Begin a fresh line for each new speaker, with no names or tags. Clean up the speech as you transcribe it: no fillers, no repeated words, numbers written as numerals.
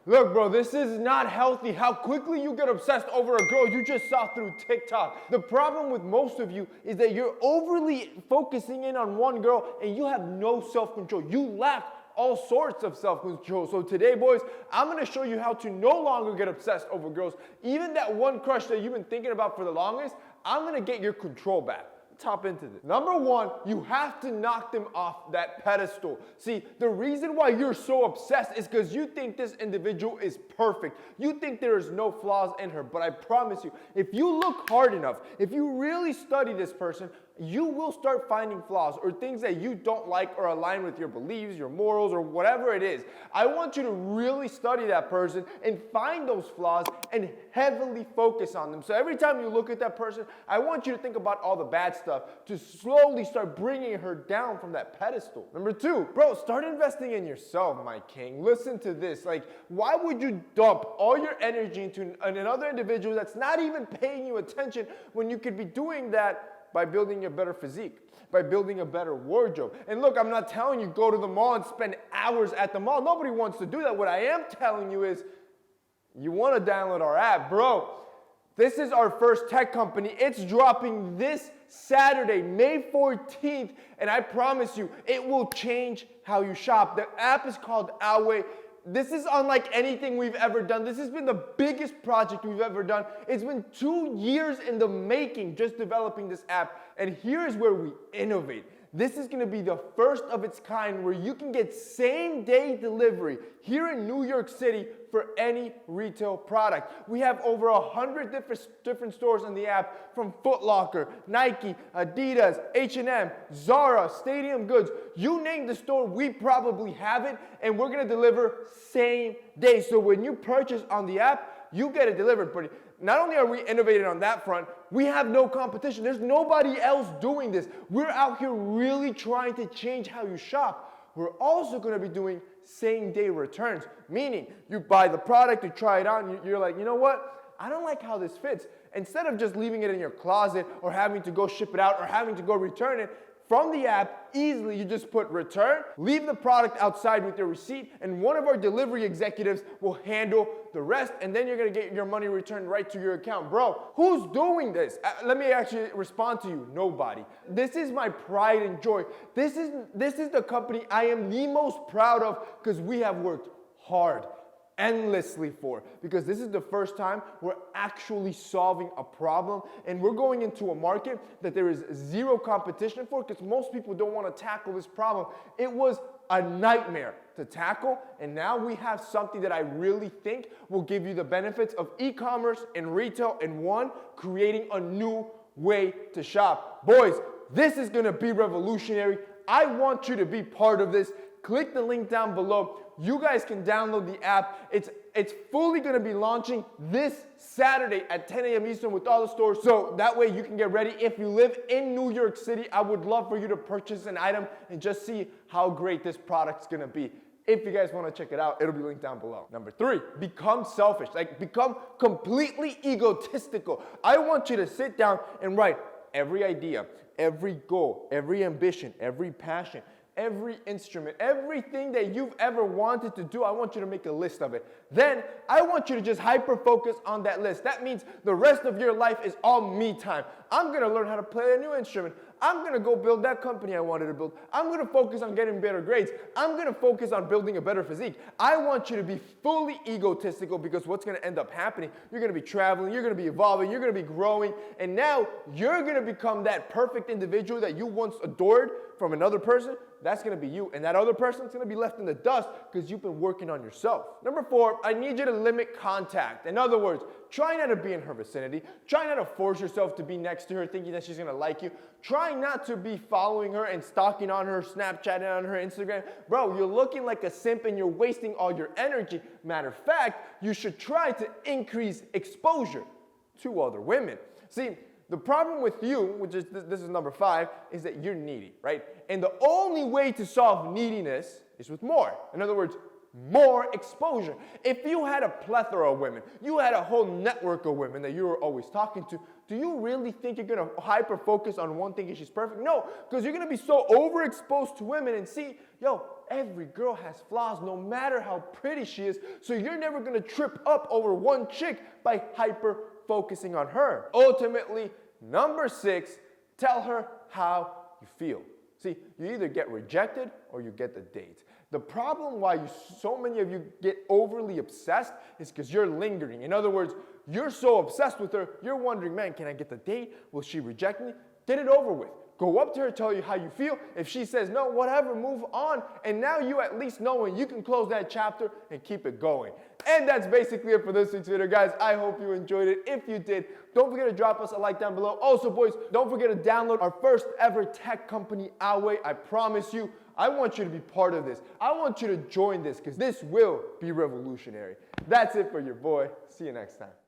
Look, bro, this is not healthy. How quickly you get obsessed over a girl you just saw through TikTok. The problem with most of you is that you're overly focusing in on one girl and you have no self-control. You lack all sorts of self-control. So today, boys, I'm going to show you how to no longer get obsessed over girls. Even that one crush that you've been thinking about for the longest, I'm going to get your control back. Let's hop into this. Number one, you have to knock them off that pedestal. See, the reason why you're so obsessed is because you think this individual is perfect. You think there is no flaws in her. But I promise you, if you look hard enough, if you really study this person, you will start finding flaws or things that you don't like or align with your beliefs, your morals, or whatever it is. I want you to really study that person and find those flaws and heavily focus on them. So every time you look at that person, I want you to think about all the bad stuff to slowly start bringing her down from that pedestal. Number two, bro, start investing in yourself, my king. Listen to this. Like, why would you dump all your energy into another individual that's not even paying you attention when you could be doing that by building a better physique, by building a better wardrobe? And look, I'm not telling you go to the mall and spend hours at the mall. Nobody wants to do that. What I am telling you is you want to download our app. Bro, this is our first tech company. It's dropping this Saturday, May 14th, and I promise you, it will change how you shop. The app is called Youre. This is unlike anything we've ever done. This has been the biggest project we've ever done. It's been 2 years in the making just developing this app. And here's where we innovate. This is going to be the first of its kind where you can get same-day delivery here in New York City for any retail product. We have over 100 different stores on the app, from Foot Locker, Nike, Adidas, H&M, Zara, Stadium Goods. You name the store, we probably have it, and we're going to deliver same day. So when you purchase on the app, you get it delivered. But not only are we innovating on that front, we have no competition. There's nobody else doing this. We're out here really trying to change how you shop. We're also going to be doing same-day returns, meaning you buy the product, you try it on, you're like, you know what? I don't like how this fits. Instead of just leaving it in your closet or having to go ship it out or having to go return it, from the app, easily you just put return, leave the product outside with your receipt, and one of our delivery executives will handle the rest, and then you're gonna get your money returned right to your account. Bro, who's doing this? Let me actually respond to you. Nobody. This is my pride and joy. This is the company I am the most proud of because we have worked hard, endlessly for, because this is the first time we're actually solving a problem, and we're going into a market that there is zero competition for because most people don't want to tackle this problem. It was a nightmare to tackle, and now we have something that I really think will give you the benefits of e-commerce and retail in one, creating a new way to shop. Boys, this is going to be revolutionary. I want you to be part of this. Click the link down below. You guys can download the app. It's fully going to be launching this Saturday at 10 a.m. Eastern with all the stores. So that way you can get ready. If you live in New York City, I would love for you to purchase an item and just see how great this product's going to be. If you guys want to check it out, it'll be linked down below. Number three, become selfish. Like, become completely egotistical. I want you to sit down and write every idea, every goal, every ambition, every passion, every instrument, everything that you've ever wanted to do. I want you to make a list of it. Then I want you to just hyper focus on that list. That means the rest of your life is all me time. I'm going to learn how to play a new instrument. I'm going to go build that company I wanted to build. I'm going to focus on getting better grades. I'm going to focus on building a better physique. I want you to be fully egotistical, because what's going to end up happening, you're going to be traveling, you're going to be evolving, you're going to be growing, and now you're going to become that perfect individual that you once adored from another person. That's going to be you, and that other person's going to be left in the dust because you've been working on yourself. Number four, I need you to limit contact. In other words, try not to be in her vicinity. Try not to force yourself to be next to her thinking that she's going to like you. Try not to be following her and stalking on her Snapchat and on her Instagram. Bro, you're looking like a simp and you're wasting all your energy. Matter of fact, you should try to increase exposure to other women. See, the problem with you, which is this is number five, is that you're needy, right? And the only way to solve neediness is with more. In other words, more exposure. If you had a plethora of women, you had a whole network of women that you were always talking to, do you really think you're going to hyper focus on one thing and she's perfect? No, because you're going to be so overexposed to women and see, yo, every girl has flaws no matter how pretty she is, so you're never gonna trip up over one chick by hyper focusing on her. Ultimately, number 6, tell her how you feel. See, you either get rejected or you get the date. The problem why so many of you get overly obsessed is because you're lingering. In other words, you're so obsessed with her, you're wondering, man, can I get the date? Will she reject me? Get it over with. Go up to her, tell you how you feel. If she says no, whatever, move on. And now you at least know when you can close that chapter and keep it going. And that's basically it for this week's video, guys. I hope you enjoyed it. If you did, don't forget to drop us a like down below. Also, boys, don't forget to download our first ever tech company, Youre. I promise you, I want you to be part of this. I want you to join this because this will be revolutionary. That's it for your boy. See you next time.